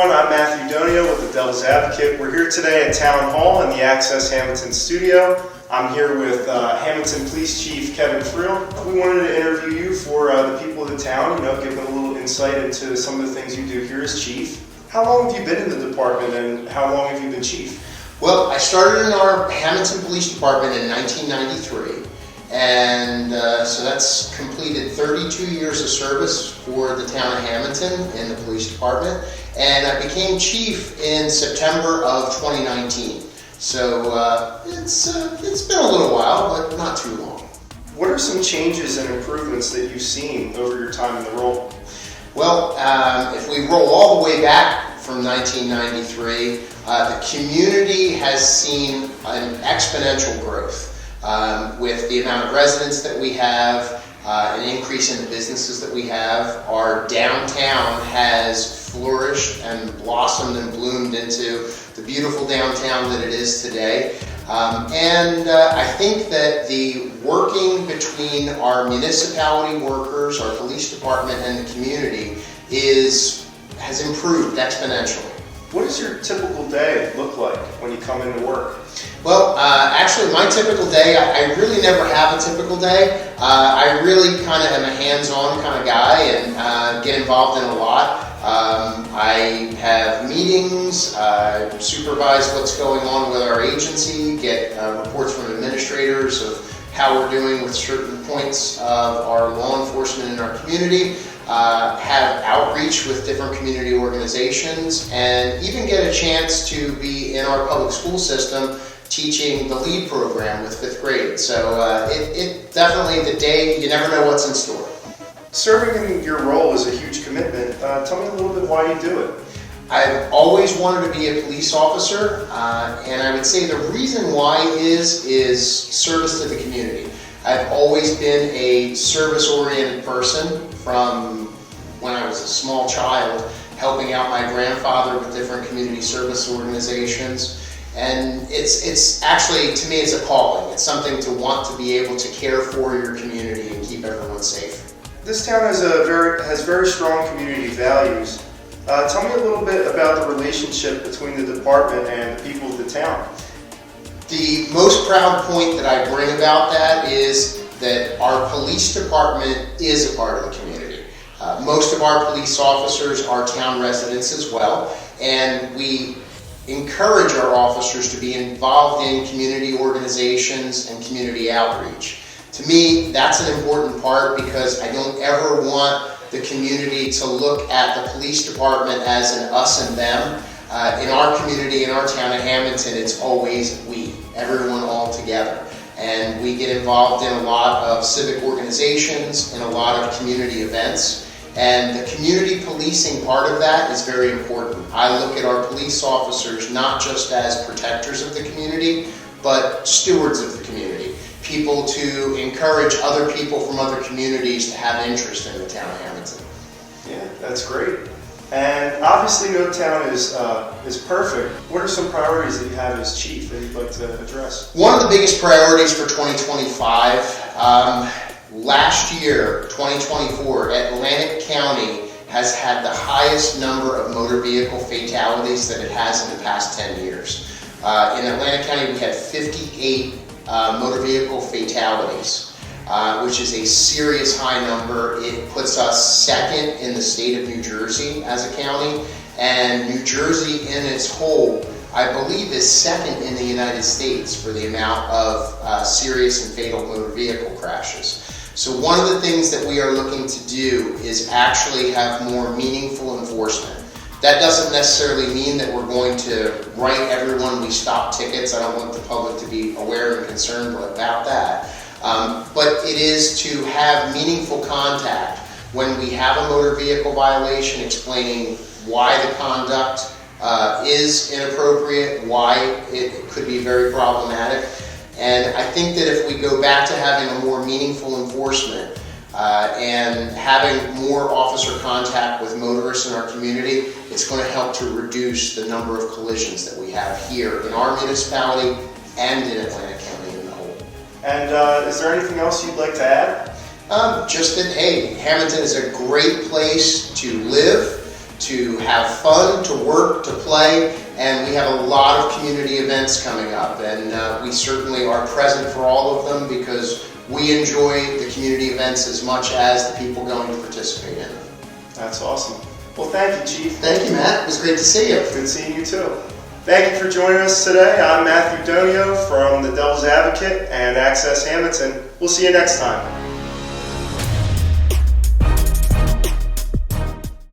everyone, I'm Matthew Donio with the Devil's Advocate. We're here today at Town Hall in the Access Hammonton studio. I'm here with Hammonton Police Chief Kevin Friel. We wanted to interview you for the people of the town, give them a little insight into some of the things you do here as Chief. How long have you been in the department and how long have you been Chief? Well, I started in our Hammonton Police Department in 1993. And so that's completed 32 years of service for the town of Hammonton in the police department. And I became chief in September of 2019. So it's been a little while, but not too long. What are some changes and improvements that you've seen over your time in the role? Well, if we roll all the way back from 1993, the community has seen an exponential growth. With the amount of residents that we have, an increase in the businesses that we have, our downtown has flourished and blossomed and bloomed into the beautiful downtown that it is today. I think that the working between our municipality workers, our police department, and the community has improved exponentially. What does your typical day look like when you come into work? Well, actually, my typical day, I really never have a typical day. I really kind of am a hands-on kind of guy and get involved in a lot. I have meetings, supervise what's going on with our agency, get reports from administrators of how we're doing with certain points of our law enforcement in our community. Have outreach with different community organizations, and even get a chance to be in our public school system teaching the LEAD program with 5th grade. So it definitely, the day, you never know what's in store. Serving in your role is a huge commitment. Tell me a little bit why you do it. I've always wanted to be a police officer, and I would say the reason why is service to the community. I've always been a service-oriented person from when I was a small child, helping out my grandfather with different community service organizations. And it's actually, to me, it's a calling. It's something to want to be able to care for your community and keep everyone safe. This town has very strong community values. Tell me a little bit about the relationship between the department and the people of the town. The most proud point that I bring about that is that our police department is a part of the community. Most of our police officers are town residents as well, and we encourage our officers to be involved in community organizations and community outreach. To me, that's an important part because I don't ever want the community to look at the police department as an us and them. In our community, in our town of Hammonton, it's always we, everyone all together. And we get involved in a lot of civic organizations and a lot of community events. And the community policing part of that is very important. I look at our police officers not just as protectors of the community, but stewards of the community. People to encourage other people from other communities to have interest in the town of Hammonton. Yeah, that's great. And obviously no town is perfect. What are some priorities that you have as chief that you'd like to address? One of the biggest priorities for 2025, last year, 2024, Atlantic County has had the highest number of motor vehicle fatalities that it has in the past 10 years. In Atlantic County, we had 58 motor vehicle fatalities, which is a serious high number. It puts us second in the state of New Jersey as a county, and New Jersey in its whole, I believe, is second in the United States for the amount of serious and fatal motor vehicle crashes. So one of the things that we are looking to do is actually have more meaningful enforcement. That doesn't necessarily mean that we're going to write everyone we stop tickets. I don't want the public to be aware and concerned about that. But it is to have meaningful contact when we have a motor vehicle violation, explaining why the conduct is inappropriate, why it could be very problematic. And I think that if we go back to having a more meaningful enforcement and having more officer contact with motorists in our community, it's going to help to reduce the number of collisions that we have here in our municipality and in Atlantic County in the whole. And is there anything else you'd like to add? Just that, hey, Hammonton is a great place to live, to have fun, to work, to play, and we have a lot of community events coming up, and we certainly are present for all of them because we enjoy the community events as much as the people going to participate in them. That's awesome. Well, thank you, Chief. Thank you, Matt. It was great to see you. Good seeing you too. Thank you for joining us today. I'm Matthew Donio from the Devil's Advocate and Access Hammonton. We'll see you next time.